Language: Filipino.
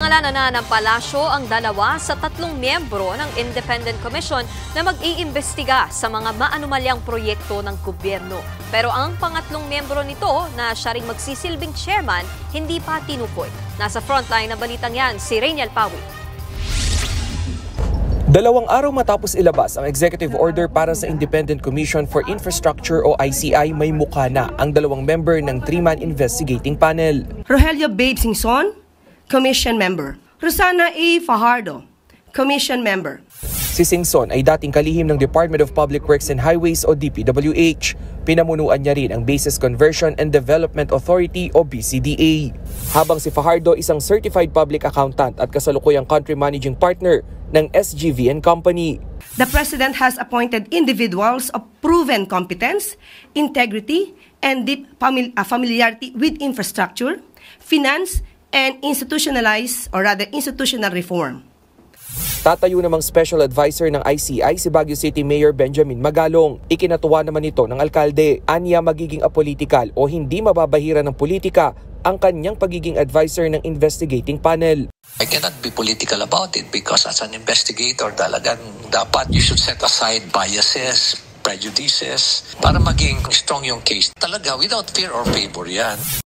Pinangalanan na ng palasyo ang 2 sa 3 miyembro ng Independent Commission na mag-iimbestiga sa mga maanumalyang proyekto ng gobyerno. Pero ang pangatlong miyembro nito na siya ring magsisilbing chairman, hindi pa tinukoy. Nasa frontline ng balitang yan, si Rainiel Pawi. 2 araw matapos ilabas ang executive order para sa Independent Commission for Infrastructure o ICI, may mukha na ang 2 member ng 3-man investigating panel. Rogelio Babe Singson, Commission Member. Rosana A. Fajardo, Commission Member. Si Singson ay dating kalihim ng Department of Public Works and Highways o DPWH. Pinamunuan niya rin ang Bases Conversion and Development Authority o BCDA. Habang si Fajardo isang Certified Public Accountant at kasalukuyang Country Managing Partner ng SGV & Company. The President has appointed individuals of proven competence, integrity, and deep familiarity with infrastructure, finance, and institutional reform. Tatayo namang special advisor ng ICI si Baguio City Mayor Benjamin Magalong. Ikinatuwa naman ito ng alkalde. Aniya magiging apolitikal o hindi mababahira ng politika ang kanyang pagiging advisor ng investigating panel. I cannot be political about it because as an investigator talagang dapat you should set aside biases, prejudices para maging strong yung case. Talaga without fear or favor yan.